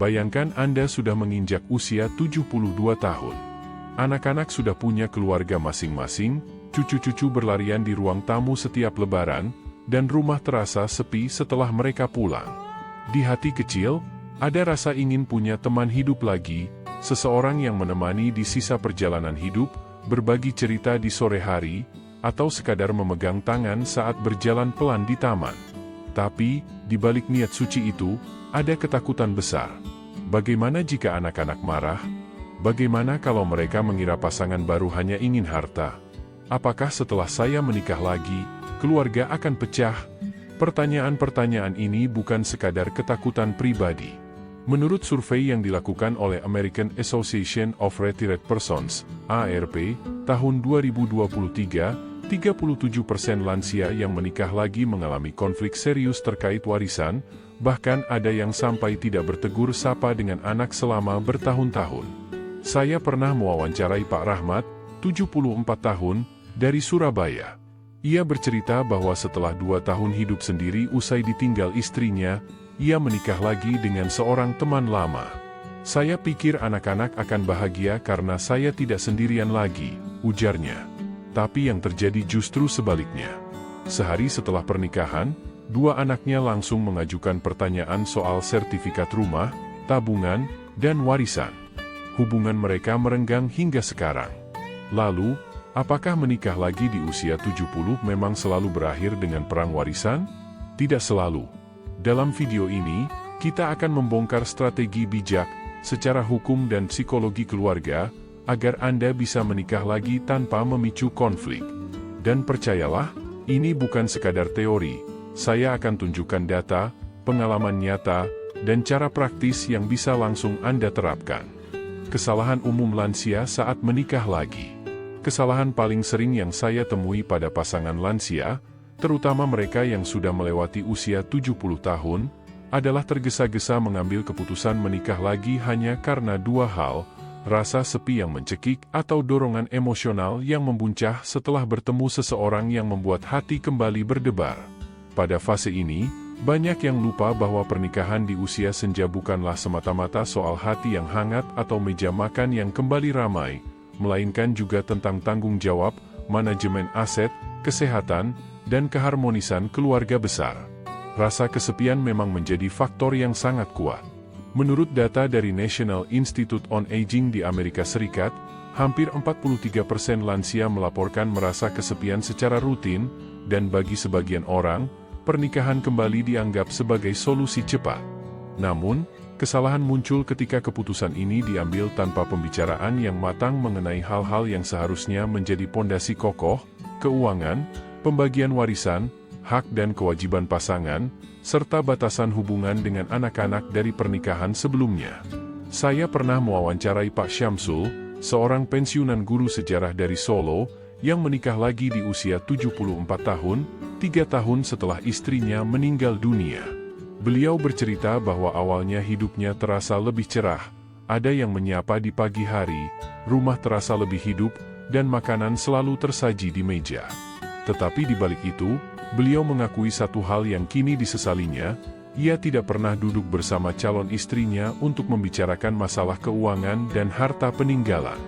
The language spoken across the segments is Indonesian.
Bayangkan Anda sudah menginjak usia 72 tahun. Anak-anak sudah punya keluarga masing-masing, cucu-cucu berlarian di ruang tamu setiap lebaran, dan rumah terasa sepi setelah mereka pulang. Di hati kecil, ada rasa ingin punya teman hidup lagi, seseorang yang menemani di sisa perjalanan hidup, berbagi cerita di sore hari, atau sekadar memegang tangan saat berjalan pelan di taman. Tapi, di balik niat suci itu, ada ketakutan besar. Bagaimana jika anak-anak marah? Bagaimana kalau mereka mengira pasangan baru hanya ingin harta? Apakah setelah saya menikah lagi, keluarga akan pecah? Pertanyaan-pertanyaan ini bukan sekadar ketakutan pribadi. Menurut survei yang dilakukan oleh American Association of Retired Persons, AARP, tahun 2023, 37% lansia yang menikah lagi mengalami konflik serius terkait warisan, bahkan ada yang sampai tidak bertegur sapa dengan anak selama bertahun-tahun. Saya pernah mewawancarai Pak Rahmat, 74 tahun, dari Surabaya. Ia bercerita bahwa setelah 2 tahun hidup sendiri usai ditinggal istrinya, ia menikah lagi dengan seorang teman lama. Saya pikir anak-anak akan bahagia karena saya tidak sendirian lagi, ujarnya. Tapi yang terjadi justru sebaliknya. Sehari setelah pernikahan, 2 anaknya langsung mengajukan pertanyaan soal sertifikat rumah, tabungan, dan warisan. Hubungan mereka merenggang hingga sekarang. Lalu, apakah menikah lagi di usia 70 memang selalu berakhir dengan perang warisan? Tidak selalu. Dalam video ini, kita akan membongkar strategi bijak, secara hukum dan psikologi keluarga, agar Anda bisa menikah lagi tanpa memicu konflik. Dan percayalah, ini bukan sekadar teori. Saya akan tunjukkan data, pengalaman nyata, dan cara praktis yang bisa langsung Anda terapkan. Kesalahan umum lansia saat menikah lagi. Kesalahan paling sering yang saya temui pada pasangan lansia, terutama mereka yang sudah melewati usia 70 tahun, adalah tergesa-gesa mengambil keputusan menikah lagi hanya karena 2 hal, rasa sepi yang mencekik atau dorongan emosional yang membuncah setelah bertemu seseorang yang membuat hati kembali berdebar. Pada fase ini, banyak yang lupa bahwa pernikahan di usia senja bukanlah semata-mata soal hati yang hangat atau meja makan yang kembali ramai, melainkan juga tentang tanggung jawab, manajemen aset, kesehatan, dan keharmonisan keluarga besar. Rasa kesepian memang menjadi faktor yang sangat kuat. Menurut data dari National Institute on Aging di Amerika Serikat, hampir 43% lansia melaporkan merasa kesepian secara rutin, dan bagi sebagian orang, pernikahan kembali dianggap sebagai solusi cepat. Namun, kesalahan muncul ketika keputusan ini diambil tanpa pembicaraan yang matang mengenai hal-hal yang seharusnya menjadi pondasi kokoh, keuangan, pembagian warisan, hak dan kewajiban pasangan, serta batasan hubungan dengan anak-anak dari pernikahan sebelumnya. Saya pernah mewawancarai Pak Syamsul, seorang pensiunan guru sejarah dari Solo, yang menikah lagi di usia 74 tahun, 3 tahun setelah istrinya meninggal dunia. Beliau bercerita bahwa awalnya hidupnya terasa lebih cerah, ada yang menyapa di pagi hari, rumah terasa lebih hidup, dan makanan selalu tersaji di meja. Tetapi di balik itu, beliau mengakui satu hal yang kini disesalinya, ia tidak pernah duduk bersama calon istrinya untuk membicarakan masalah keuangan dan harta peninggalan.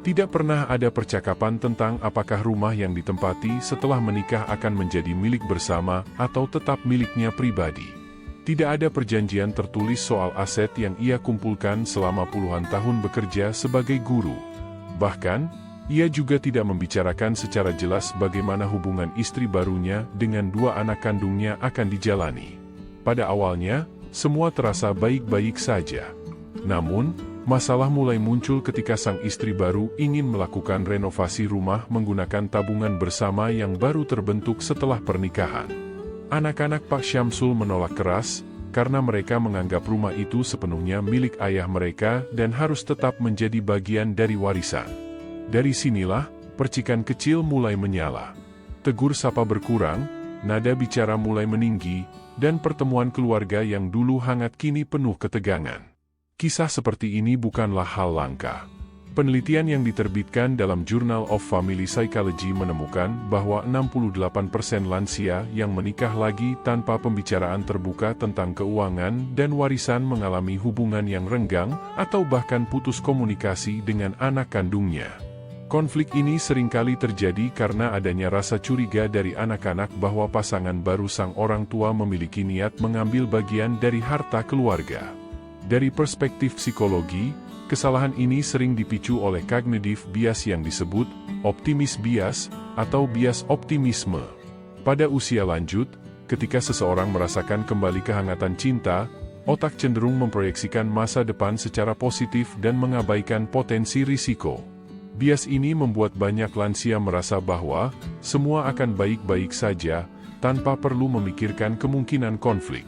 Tidak pernah ada percakapan tentang apakah rumah yang ditempati setelah menikah akan menjadi milik bersama atau tetap miliknya pribadi. Tidak ada perjanjian tertulis soal aset yang ia kumpulkan selama puluhan tahun bekerja sebagai guru. Bahkan, ia juga tidak membicarakan secara jelas bagaimana hubungan istri barunya dengan 2 anak kandungnya akan dijalani. Pada awalnya, semua terasa baik-baik saja. Namun, masalah mulai muncul ketika sang istri baru ingin melakukan renovasi rumah menggunakan tabungan bersama yang baru terbentuk setelah pernikahan. Anak-anak Pak Syamsul menolak keras, karena mereka menganggap rumah itu sepenuhnya milik ayah mereka dan harus tetap menjadi bagian dari warisan. Dari sinilah, percikan kecil mulai menyala. Tegur sapa berkurang, nada bicara mulai meninggi, dan pertemuan keluarga yang dulu hangat kini penuh ketegangan. Kisah seperti ini bukanlah hal langka. Penelitian yang diterbitkan dalam Journal of Family Psychology menemukan bahwa 68% lansia yang menikah lagi tanpa pembicaraan terbuka tentang keuangan dan warisan mengalami hubungan yang renggang atau bahkan putus komunikasi dengan anak kandungnya. Konflik ini seringkali terjadi karena adanya rasa curiga dari anak-anak bahwa pasangan baru sang orang tua memiliki niat mengambil bagian dari harta keluarga. Dari perspektif psikologi, kesalahan ini sering dipicu oleh cognitive bias yang disebut optimist bias atau bias optimisme. Pada usia lanjut, ketika seseorang merasakan kembali kehangatan cinta, otak cenderung memproyeksikan masa depan secara positif dan mengabaikan potensi risiko. Bias ini membuat banyak lansia merasa bahwa semua akan baik-baik saja tanpa perlu memikirkan kemungkinan konflik.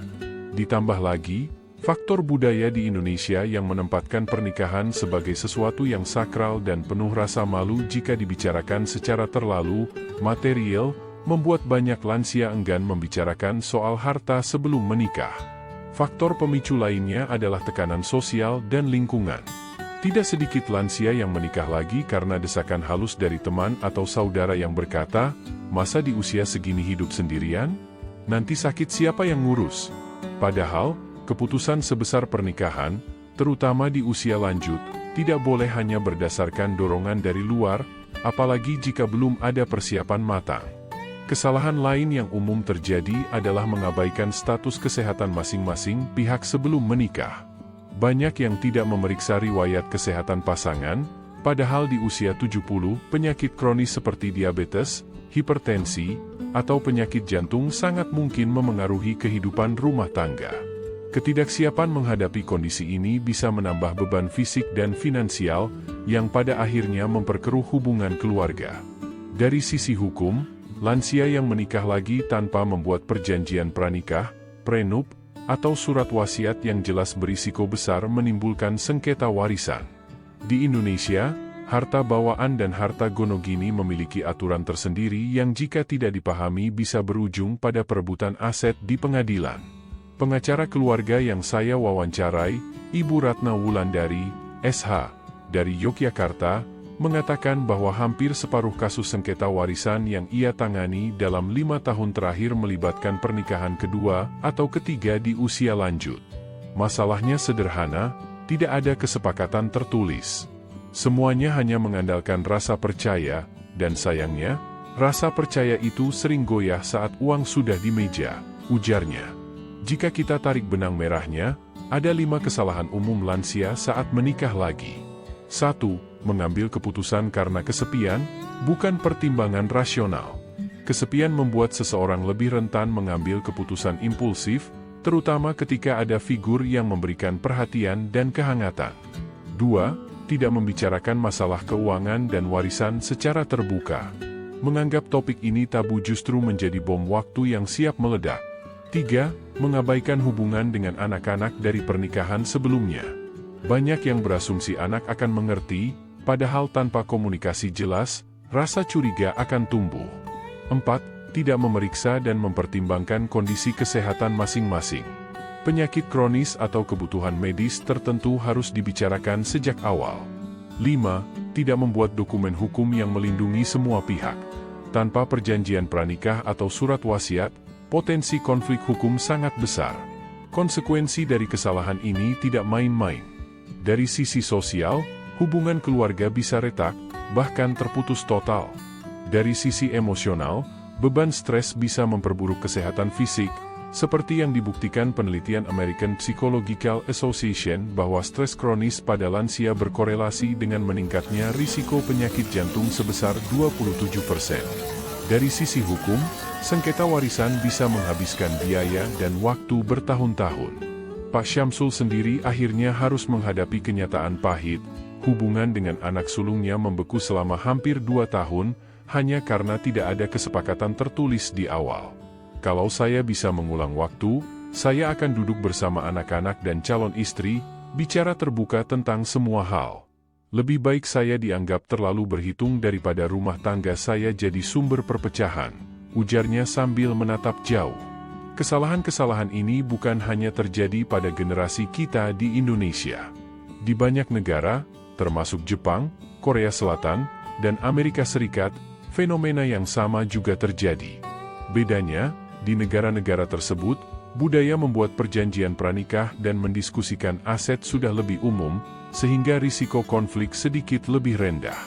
Ditambah lagi, faktor budaya di Indonesia yang menempatkan pernikahan sebagai sesuatu yang sakral dan penuh rasa malu jika dibicarakan secara terlalu material, membuat banyak lansia enggan membicarakan soal harta sebelum menikah. Faktor pemicu lainnya adalah tekanan sosial dan lingkungan. Tidak sedikit lansia yang menikah lagi karena desakan halus dari teman atau saudara yang berkata, "Masa di usia segini hidup sendirian? Nanti sakit siapa yang ngurus?" Padahal, keputusan sebesar pernikahan, terutama di usia lanjut, tidak boleh hanya berdasarkan dorongan dari luar, apalagi jika belum ada persiapan matang. Kesalahan lain yang umum terjadi adalah mengabaikan status kesehatan masing-masing pihak sebelum menikah. Banyak yang tidak memeriksa riwayat kesehatan pasangan, padahal di usia 70, penyakit kronis seperti diabetes, hipertensi, atau penyakit jantung sangat mungkin memengaruhi kehidupan rumah tangga. Ketidaksiapan menghadapi kondisi ini bisa menambah beban fisik dan finansial, yang pada akhirnya memperkeruh hubungan keluarga. Dari sisi hukum, lansia yang menikah lagi tanpa membuat perjanjian pranikah, prenup, atau surat wasiat yang jelas berisiko besar menimbulkan sengketa warisan. Di Indonesia, harta bawaan dan harta gonogini memiliki aturan tersendiri yang jika tidak dipahami bisa berujung pada perebutan aset di pengadilan. Pengacara keluarga yang saya wawancarai, Ibu Ratna Wulandari, SH, dari Yogyakarta, mengatakan bahwa hampir separuh kasus sengketa warisan yang ia tangani dalam 5 tahun terakhir melibatkan pernikahan kedua atau ketiga di usia lanjut. Masalahnya sederhana, tidak ada kesepakatan tertulis. Semuanya hanya mengandalkan rasa percaya, dan sayangnya, rasa percaya itu sering goyah saat uang sudah di meja, ujarnya. Jika kita tarik benang merahnya, ada 5 kesalahan umum lansia saat menikah lagi. 1. Mengambil keputusan karena kesepian, bukan pertimbangan rasional. Kesepian membuat seseorang lebih rentan mengambil keputusan impulsif, terutama ketika ada figur yang memberikan perhatian dan kehangatan. 2. Tidak membicarakan masalah keuangan dan warisan secara terbuka. Menganggap topik ini tabu justru menjadi bom waktu yang siap meledak. 3. Mengabaikan hubungan dengan anak-anak dari pernikahan sebelumnya. Banyak yang berasumsi anak akan mengerti, padahal tanpa komunikasi jelas, rasa curiga akan tumbuh. 4. Tidak memeriksa dan mempertimbangkan kondisi kesehatan masing-masing. Penyakit kronis atau kebutuhan medis tertentu harus dibicarakan sejak awal. 5. Tidak membuat dokumen hukum yang melindungi semua pihak. Tanpa perjanjian pranikah atau surat wasiat, potensi konflik hukum sangat besar. Konsekuensi dari kesalahan ini tidak main-main. Dari sisi sosial, hubungan keluarga bisa retak, bahkan terputus total. Dari sisi emosional, beban stres bisa memperburuk kesehatan fisik, seperti yang dibuktikan penelitian American Psychological Association bahwa stres kronis pada lansia berkorelasi dengan meningkatnya risiko penyakit jantung sebesar 27%. Dari sisi hukum, sengketa warisan bisa menghabiskan biaya dan waktu bertahun-tahun. Pak Syamsul sendiri akhirnya harus menghadapi kenyataan pahit, hubungan dengan anak sulungnya membeku selama hampir 2 tahun, hanya karena tidak ada kesepakatan tertulis di awal. Kalau saya bisa mengulang waktu, saya akan duduk bersama anak-anak dan calon istri, bicara terbuka tentang semua hal. Lebih baik saya dianggap terlalu berhitung daripada rumah tangga saya jadi sumber perpecahan, ujarnya sambil menatap jauh. Kesalahan-kesalahan ini bukan hanya terjadi pada generasi kita di Indonesia. Di banyak negara, termasuk Jepang, Korea Selatan, dan Amerika Serikat, fenomena yang sama juga terjadi. Bedanya, di negara-negara tersebut, budaya membuat perjanjian pranikah dan mendiskusikan aset sudah lebih umum, sehingga risiko konflik sedikit lebih rendah.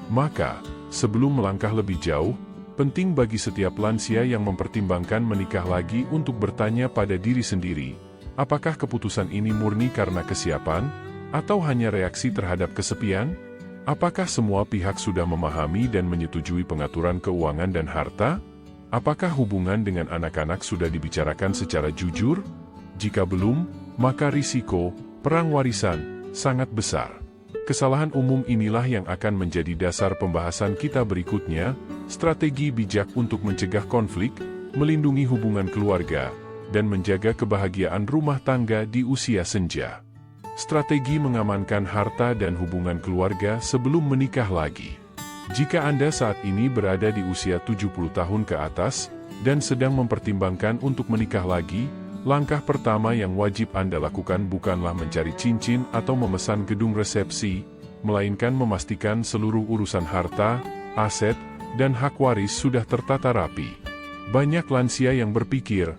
Maka, sebelum melangkah lebih jauh, penting bagi setiap lansia yang mempertimbangkan menikah lagi untuk bertanya pada diri sendiri, apakah keputusan ini murni karena kesiapan, atau hanya reaksi terhadap kesepian? Apakah semua pihak sudah memahami dan menyetujui pengaturan keuangan dan harta? Apakah hubungan dengan anak-anak sudah dibicarakan secara jujur? Jika belum, maka risiko perang warisan sangat besar. Kesalahan umum inilah yang akan menjadi dasar pembahasan kita berikutnya, strategi bijak untuk mencegah konflik, melindungi hubungan keluarga, dan menjaga kebahagiaan rumah tangga di usia senja. Strategi mengamankan harta dan hubungan keluarga sebelum menikah lagi. Jika Anda saat ini berada di usia 70 tahun ke atas, dan sedang mempertimbangkan untuk menikah lagi, langkah pertama yang wajib Anda lakukan bukanlah mencari cincin atau memesan gedung resepsi, melainkan memastikan seluruh urusan harta, aset, dan hak waris sudah tertata rapi. Banyak lansia yang berpikir,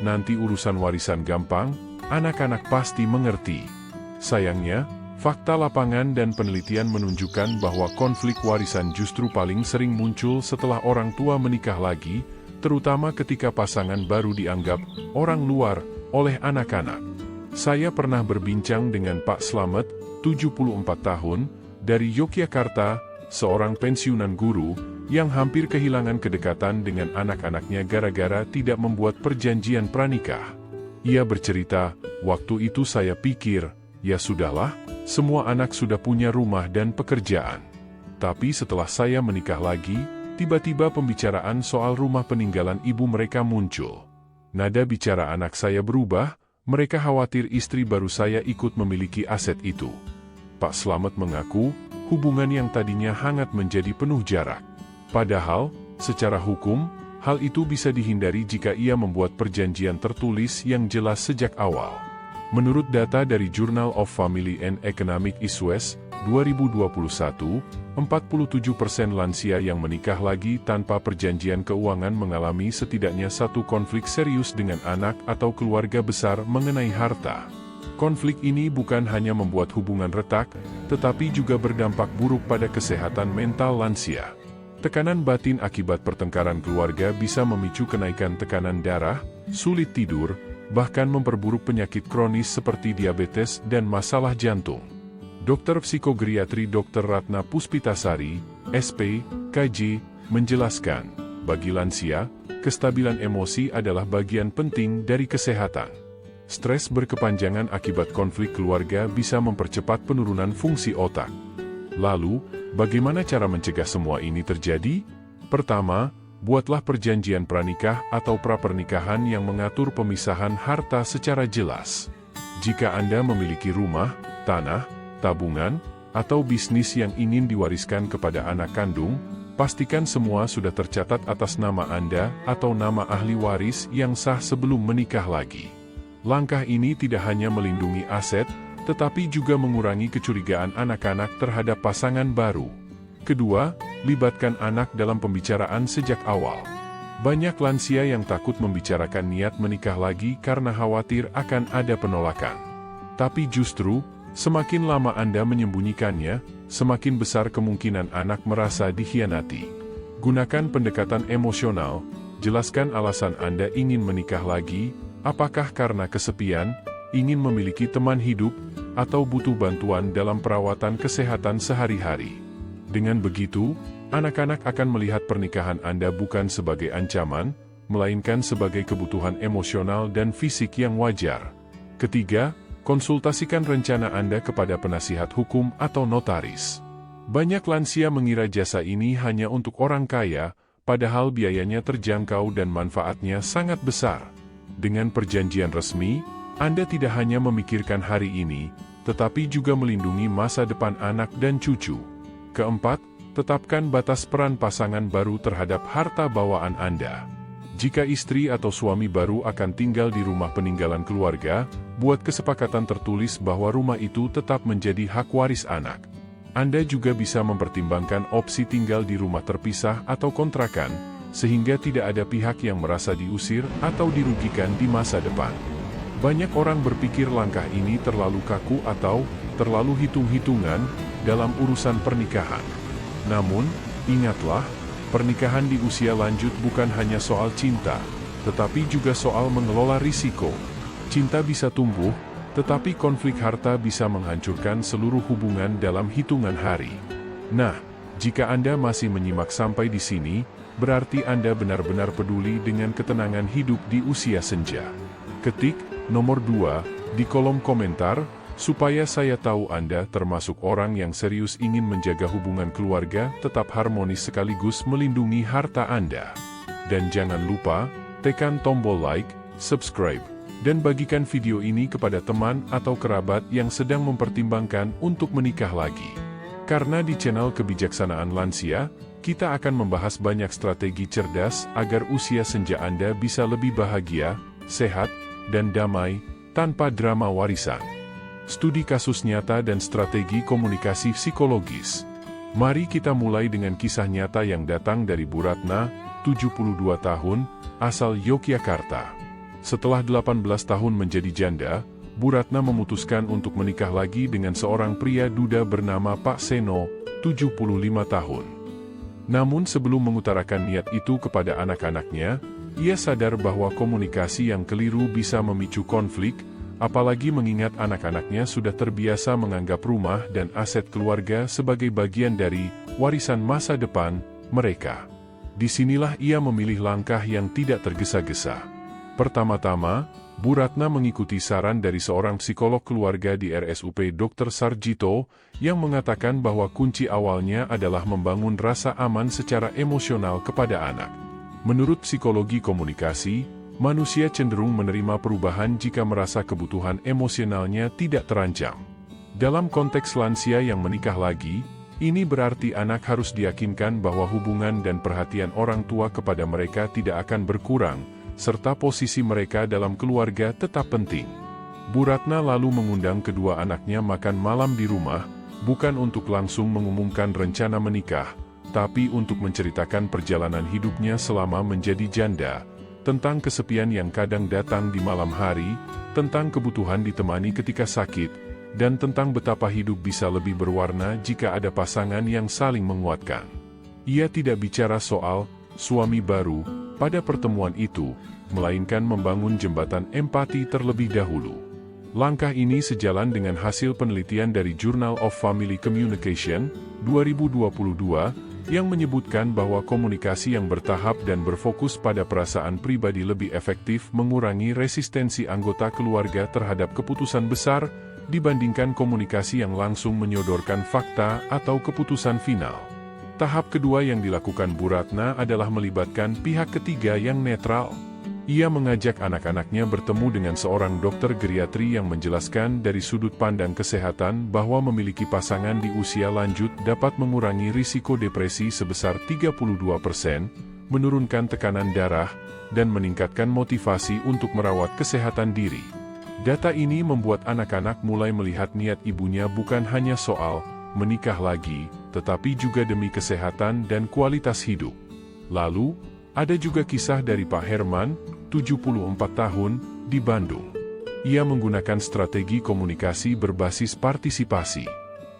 nanti urusan warisan gampang, anak-anak pasti mengerti. Sayangnya, fakta lapangan dan penelitian menunjukkan bahwa konflik warisan justru paling sering muncul setelah orang tua menikah lagi, terutama ketika pasangan baru dianggap orang luar oleh anak-anak. Saya pernah berbincang dengan Pak Slamet, 74 tahun, dari Yogyakarta, seorang pensiunan guru, yang hampir kehilangan kedekatan dengan anak-anaknya gara-gara tidak membuat perjanjian pranikah. Ia bercerita, waktu itu saya pikir, ya sudahlah, semua anak sudah punya rumah dan pekerjaan. Tapi setelah saya menikah lagi, tiba-tiba pembicaraan soal rumah peninggalan ibu mereka muncul. Nada bicara anak saya berubah, mereka khawatir istri baru saya ikut memiliki aset itu. Pak Slamet mengaku, hubungan yang tadinya hangat menjadi penuh jarak. Padahal, secara hukum, hal itu bisa dihindari jika ia membuat perjanjian tertulis yang jelas sejak awal. Menurut data dari Journal of Family and Economic Issues, 2021, 47% lansia yang menikah lagi tanpa perjanjian keuangan mengalami setidaknya satu konflik serius dengan anak atau keluarga besar mengenai harta. Konflik ini bukan hanya membuat hubungan retak, tetapi juga berdampak buruk pada kesehatan mental lansia. Tekanan batin akibat pertengkaran keluarga bisa memicu kenaikan tekanan darah, sulit tidur, bahkan memperburuk penyakit kronis seperti diabetes dan masalah jantung. Dokter psikogeriatri Dr. Ratna Puspitasari, SP, KJ, menjelaskan, bagi lansia, kestabilan emosi adalah bagian penting dari kesehatan. Stres berkepanjangan akibat konflik keluarga bisa mempercepat penurunan fungsi otak. Lalu, bagaimana cara mencegah semua ini terjadi? Pertama, buatlah perjanjian pranikah atau prapernikahan yang mengatur pemisahan harta secara jelas. Jika Anda memiliki rumah, tanah, tabungan, atau bisnis yang ingin diwariskan kepada anak kandung, pastikan semua sudah tercatat atas nama Anda atau nama ahli waris yang sah sebelum menikah lagi. Langkah ini tidak hanya melindungi aset, tetapi juga mengurangi kecurigaan anak-anak terhadap pasangan baru. Kedua, libatkan anak dalam pembicaraan sejak awal. Banyak lansia yang takut membicarakan niat menikah lagi karena khawatir akan ada penolakan. Tapi justru, semakin lama Anda menyembunyikannya, semakin besar kemungkinan anak merasa dikhianati. Gunakan pendekatan emosional, jelaskan alasan Anda ingin menikah lagi, apakah karena kesepian, ingin memiliki teman hidup, atau butuh bantuan dalam perawatan kesehatan sehari-hari. Dengan begitu, anak-anak akan melihat pernikahan Anda bukan sebagai ancaman, melainkan sebagai kebutuhan emosional dan fisik yang wajar. Ketiga, konsultasikan rencana Anda kepada penasihat hukum atau notaris. Banyak lansia mengira jasa ini hanya untuk orang kaya, padahal biayanya terjangkau dan manfaatnya sangat besar. Dengan perjanjian resmi, Anda tidak hanya memikirkan hari ini, tetapi juga melindungi masa depan anak dan cucu. Keempat, tetapkan batas peran pasangan baru terhadap harta bawaan Anda. Jika istri atau suami baru akan tinggal di rumah peninggalan keluarga, buat kesepakatan tertulis bahwa rumah itu tetap menjadi hak waris anak. Anda juga bisa mempertimbangkan opsi tinggal di rumah terpisah atau kontrakan, sehingga tidak ada pihak yang merasa diusir atau dirugikan di masa depan. Banyak orang berpikir langkah ini terlalu kaku atau terlalu hitung-hitungan dalam urusan pernikahan. Namun, ingatlah, pernikahan di usia lanjut bukan hanya soal cinta, tetapi juga soal mengelola risiko. Cinta bisa tumbuh, tetapi konflik harta bisa menghancurkan seluruh hubungan dalam hitungan hari. Nah, jika Anda masih menyimak sampai di sini, berarti Anda benar-benar peduli dengan ketenangan hidup di usia senja. Ketik nomor 2 di kolom komentar, supaya saya tahu Anda termasuk orang yang serius ingin menjaga hubungan keluarga tetap harmonis sekaligus melindungi harta Anda. Dan jangan lupa, tekan tombol like, subscribe, dan bagikan video ini kepada teman atau kerabat yang sedang mempertimbangkan untuk menikah lagi. Karena di channel Kebijaksanaan Lansia, kita akan membahas banyak strategi cerdas agar usia senja Anda bisa lebih bahagia, sehat, dan damai, tanpa drama warisan. Studi kasus nyata dan strategi komunikasi psikologis. Mari kita mulai dengan kisah nyata yang datang dari Bu Ratna, 72 tahun, asal Yogyakarta. Setelah 18 tahun menjadi janda, Bu Ratna memutuskan untuk menikah lagi dengan seorang pria duda bernama Pak Seno, 75 tahun. Namun sebelum mengutarakan niat itu kepada anak-anaknya, ia sadar bahwa komunikasi yang keliru bisa memicu konflik, apalagi mengingat anak-anaknya sudah terbiasa menganggap rumah dan aset keluarga sebagai bagian dari warisan masa depan mereka. Disinilah ia memilih langkah yang tidak tergesa-gesa. Pertama-tama, Bu Ratna mengikuti saran dari seorang psikolog keluarga di RSUP Dr. Sarjito, yang mengatakan bahwa kunci awalnya adalah membangun rasa aman secara emosional kepada anak. Menurut psikologi komunikasi, manusia cenderung menerima perubahan jika merasa kebutuhan emosionalnya tidak terancam. Dalam konteks lansia yang menikah lagi, ini berarti anak harus diyakinkan bahwa hubungan dan perhatian orang tua kepada mereka tidak akan berkurang, serta posisi mereka dalam keluarga tetap penting. Bu Ratna lalu mengundang kedua anaknya makan malam di rumah, bukan untuk langsung mengumumkan rencana menikah, tapi untuk menceritakan perjalanan hidupnya selama menjadi janda, tentang kesepian yang kadang datang di malam hari, tentang kebutuhan ditemani ketika sakit, dan tentang betapa hidup bisa lebih berwarna jika ada pasangan yang saling menguatkan. Ia tidak bicara soal suami baru pada pertemuan itu, melainkan membangun jembatan empati terlebih dahulu. Langkah ini sejalan dengan hasil penelitian dari Journal of Family Communication 2022, yang menyebutkan bahwa komunikasi yang bertahap dan berfokus pada perasaan pribadi lebih efektif mengurangi resistensi anggota keluarga terhadap keputusan besar, dibandingkan komunikasi yang langsung menyodorkan fakta atau keputusan final. Tahap kedua yang dilakukan Bu Ratna adalah melibatkan pihak ketiga yang netral. Ia mengajak anak-anaknya bertemu dengan seorang dokter geriatri yang menjelaskan dari sudut pandang kesehatan bahwa memiliki pasangan di usia lanjut dapat mengurangi risiko depresi sebesar 32%, menurunkan tekanan darah, dan meningkatkan motivasi untuk merawat kesehatan diri. Data ini membuat anak-anak mulai melihat niat ibunya bukan hanya soal menikah lagi, tetapi juga demi kesehatan dan kualitas hidup. Lalu, ada juga kisah dari Pak Herman, 74 tahun, di Bandung. Ia menggunakan strategi komunikasi berbasis partisipasi.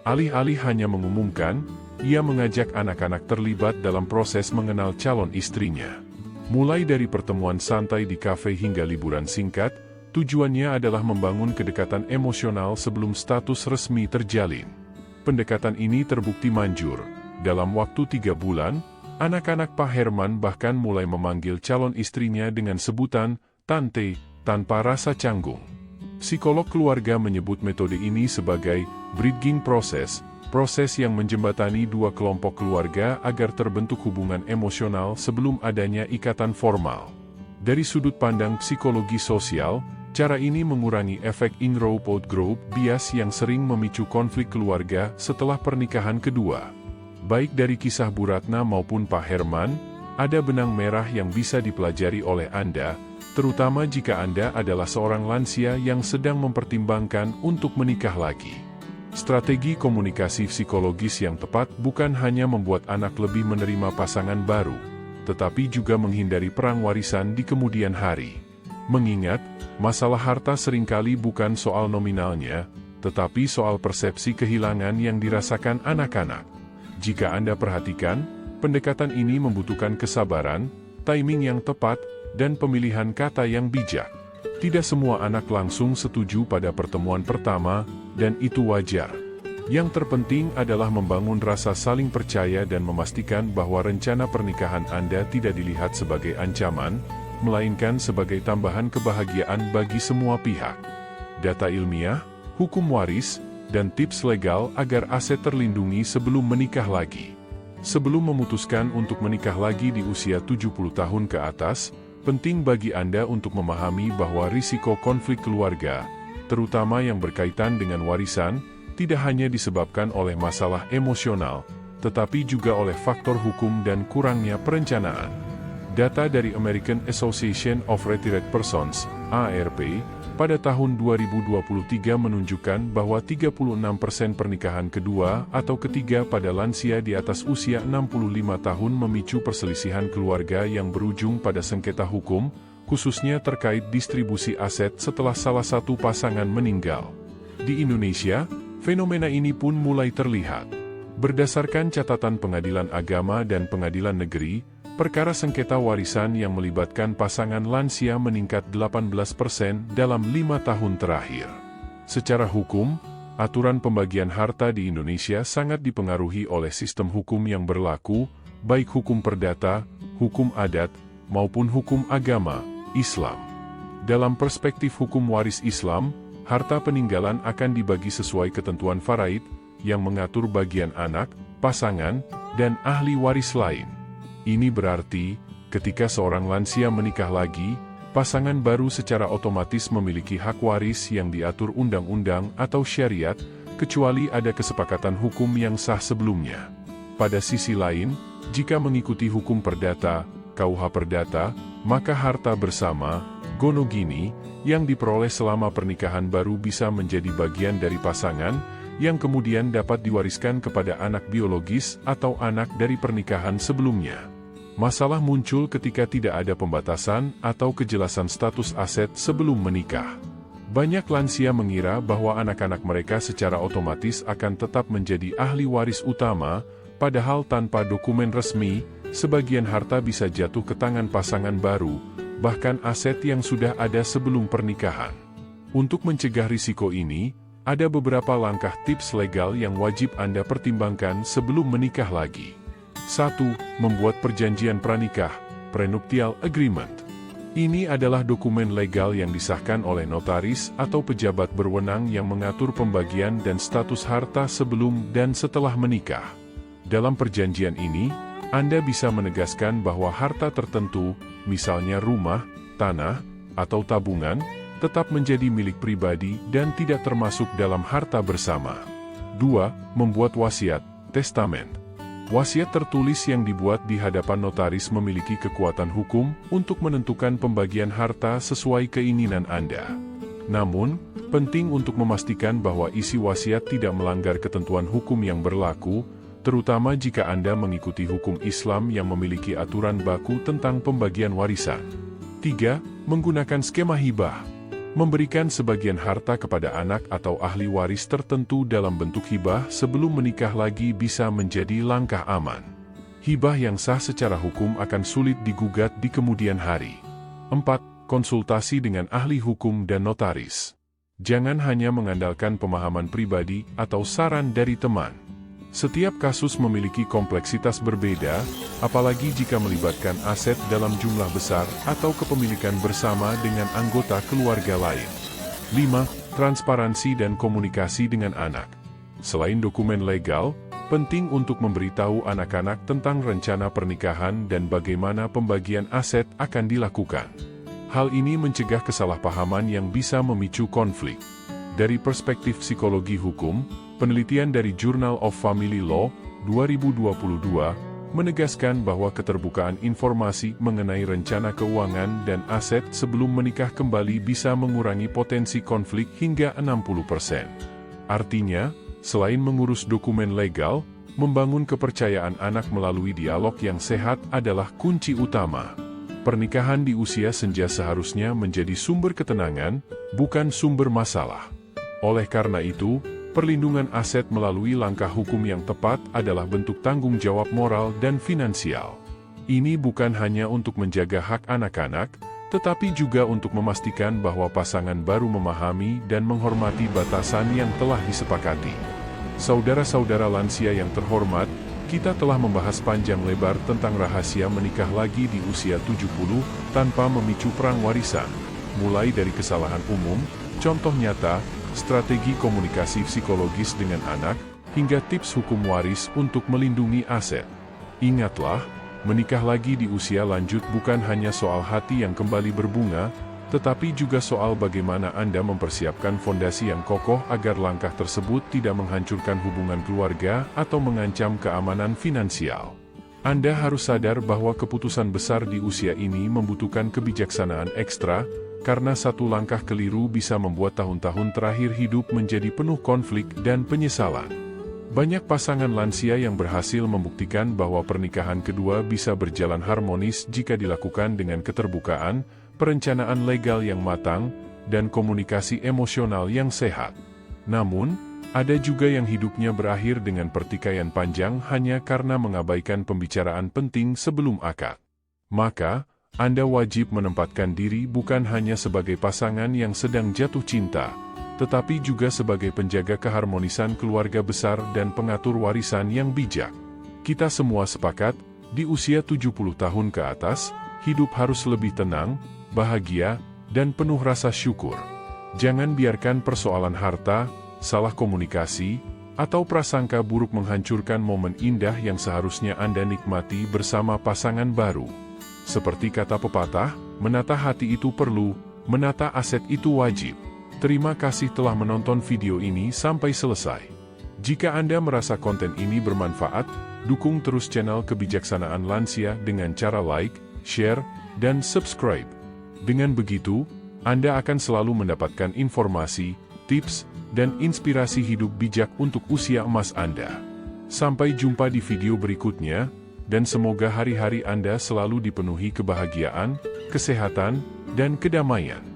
Alih-alih hanya mengumumkan, ia mengajak anak-anak terlibat dalam proses mengenal calon istrinya. Mulai dari pertemuan santai di kafe hingga liburan singkat, tujuannya adalah membangun kedekatan emosional sebelum status resmi terjalin. Pendekatan ini terbukti manjur. Dalam waktu 3 bulan, anak-anak Pak Herman bahkan mulai memanggil calon istrinya dengan sebutan Tante, tanpa rasa canggung. Psikolog keluarga menyebut metode ini sebagai bridging process, proses yang menjembatani dua kelompok keluarga agar terbentuk hubungan emosional sebelum adanya ikatan formal. Dari sudut pandang psikologi sosial, cara ini mengurangi efek in-group-out-group bias yang sering memicu konflik keluarga setelah pernikahan kedua. Baik dari kisah Bu Ratna maupun Pak Herman, Ada benang merah yang bisa dipelajari oleh Anda, terutama jika Anda adalah seorang lansia yang sedang mempertimbangkan untuk menikah lagi. Strategi komunikasi psikologis yang tepat bukan hanya membuat anak lebih menerima pasangan baru, tetapi juga menghindari perang warisan di kemudian hari. Mengingat, masalah harta seringkali bukan soal nominalnya, tetapi soal persepsi kehilangan yang dirasakan anak-anak. Jika Anda perhatikan, pendekatan ini membutuhkan kesabaran, timing yang tepat, dan pemilihan kata yang bijak. Tidak semua anak langsung setuju pada pertemuan pertama, dan itu wajar. Yang terpenting adalah membangun rasa saling percaya dan memastikan bahwa rencana pernikahan Anda tidak dilihat sebagai ancaman, melainkan sebagai tambahan kebahagiaan bagi semua pihak. Data ilmiah, hukum waris, dan tips legal agar aset terlindungi sebelum menikah lagi. Sebelum memutuskan untuk menikah lagi di usia 70 tahun ke atas, penting bagi Anda untuk memahami bahwa risiko konflik keluarga, terutama yang berkaitan dengan warisan, tidak hanya disebabkan oleh masalah emosional, tetapi juga oleh faktor hukum dan kurangnya perencanaan. Data dari American Association of Retired Persons, AARP, pada tahun 2023 menunjukkan bahwa 36% pernikahan kedua atau ketiga pada lansia di atas usia 65 tahun memicu perselisihan keluarga yang berujung pada sengketa hukum, khususnya terkait distribusi aset setelah salah satu pasangan meninggal. Di Indonesia, fenomena ini pun mulai terlihat. Berdasarkan catatan Pengadilan Agama dan Pengadilan Negeri, perkara sengketa warisan yang melibatkan pasangan lansia meningkat 18% dalam 5 tahun terakhir. Secara hukum, aturan pembagian harta di Indonesia sangat dipengaruhi oleh sistem hukum yang berlaku, baik hukum perdata, hukum adat, maupun hukum agama, Islam. Dalam perspektif hukum waris Islam, harta peninggalan akan dibagi sesuai ketentuan faraid, yang mengatur bagian anak, pasangan, dan ahli waris lain. Ini berarti, ketika seorang lansia menikah lagi, pasangan baru secara otomatis memiliki hak waris yang diatur undang-undang atau syariat, kecuali ada kesepakatan hukum yang sah sebelumnya. Pada sisi lain, jika mengikuti hukum perdata, KUH Perdata, maka harta bersama, gonogini, yang diperoleh selama pernikahan baru bisa menjadi bagian dari pasangan, yang kemudian dapat diwariskan kepada anak biologis atau anak dari pernikahan sebelumnya. Masalah muncul ketika tidak ada pembatasan atau kejelasan status aset sebelum menikah. Banyak lansia mengira bahwa anak-anak mereka secara otomatis akan tetap menjadi ahli waris utama, padahal tanpa dokumen resmi, sebagian harta bisa jatuh ke tangan pasangan baru, bahkan aset yang sudah ada sebelum pernikahan. Untuk mencegah risiko ini, ada beberapa langkah tips legal yang wajib Anda pertimbangkan sebelum menikah lagi. 1. Membuat perjanjian pranikah, prenuptial agreement. Ini adalah dokumen legal yang disahkan oleh notaris atau pejabat berwenang yang mengatur pembagian dan status harta sebelum dan setelah menikah. Dalam perjanjian ini, Anda bisa menegaskan bahwa harta tertentu, misalnya rumah, tanah, atau tabungan, tetap menjadi milik pribadi dan tidak termasuk dalam harta bersama. 2. Membuat wasiat, testamen. Wasiat tertulis yang dibuat di hadapan notaris memiliki kekuatan hukum untuk menentukan pembagian harta sesuai keinginan Anda. Namun, penting untuk memastikan bahwa isi wasiat tidak melanggar ketentuan hukum yang berlaku, terutama jika Anda mengikuti hukum Islam yang memiliki aturan baku tentang pembagian warisan. 3. Menggunakan skema hibah. Memberikan sebagian harta kepada anak atau ahli waris tertentu dalam bentuk hibah sebelum menikah lagi bisa menjadi langkah aman. Hibah yang sah secara hukum akan sulit digugat di kemudian hari. 4. Konsultasi dengan ahli hukum dan notaris. Jangan hanya mengandalkan pemahaman pribadi atau saran dari teman. Setiap kasus memiliki kompleksitas berbeda, apalagi jika melibatkan aset dalam jumlah besar atau kepemilikan bersama dengan anggota keluarga lain. 5. Transparansi dan komunikasi dengan anak. Selain dokumen legal, penting untuk memberitahu anak-anak tentang rencana pernikahan dan bagaimana pembagian aset akan dilakukan. Hal ini mencegah kesalahpahaman yang bisa memicu konflik. Dari perspektif psikologi hukum, penelitian dari Journal of Family Law 2022 menegaskan bahwa keterbukaan informasi mengenai rencana keuangan dan aset sebelum menikah kembali bisa mengurangi potensi konflik hingga 60%. Artinya, selain mengurus dokumen legal, membangun kepercayaan anak melalui dialog yang sehat adalah kunci utama. Pernikahan di usia senja seharusnya menjadi sumber ketenangan, bukan sumber masalah. Oleh karena itu, perlindungan aset melalui langkah hukum yang tepat adalah bentuk tanggung jawab moral dan finansial. Ini bukan hanya untuk menjaga hak anak-anak, tetapi juga untuk memastikan bahwa pasangan baru memahami dan menghormati batasan yang telah disepakati. Saudara-saudara lansia yang terhormat, kita telah membahas panjang lebar tentang rahasia menikah lagi di usia 70 tanpa memicu perang warisan, mulai dari kesalahan umum, contoh nyata, strategi komunikasi psikologis dengan anak, hingga tips hukum waris untuk melindungi aset. Ingatlah, menikah lagi di usia lanjut bukan hanya soal hati yang kembali berbunga, tetapi juga soal bagaimana Anda mempersiapkan fondasi yang kokoh agar langkah tersebut tidak menghancurkan hubungan keluarga atau mengancam keamanan finansial. Anda harus sadar bahwa keputusan besar di usia ini membutuhkan kebijaksanaan ekstra, karena satu langkah keliru bisa membuat tahun-tahun terakhir hidup menjadi penuh konflik dan penyesalan. Banyak pasangan lansia yang berhasil membuktikan bahwa pernikahan kedua bisa berjalan harmonis jika dilakukan dengan keterbukaan, perencanaan legal yang matang, dan komunikasi emosional yang sehat. Namun, ada juga yang hidupnya berakhir dengan pertikaian panjang hanya karena mengabaikan pembicaraan penting sebelum akad. Maka, Anda wajib menempatkan diri bukan hanya sebagai pasangan yang sedang jatuh cinta, tetapi juga sebagai penjaga keharmonisan keluarga besar dan pengatur warisan yang bijak. Kita semua sepakat, di usia 70 tahun ke atas, hidup harus lebih tenang, bahagia, dan penuh rasa syukur. Jangan biarkan persoalan harta, salah komunikasi, atau prasangka buruk menghancurkan momen indah yang seharusnya Anda nikmati bersama pasangan baru. Seperti kata pepatah, menata hati itu perlu, menata aset itu wajib. Terima kasih telah menonton video ini sampai selesai. Jika Anda merasa konten ini bermanfaat, dukung terus channel Kebijaksanaan Lansia dengan cara like, share, dan subscribe. Dengan begitu, Anda akan selalu mendapatkan informasi, tips, dan inspirasi hidup bijak untuk usia emas Anda. Sampai jumpa di video berikutnya, dan semoga hari-hari Anda selalu dipenuhi kebahagiaan, kesehatan, dan kedamaian.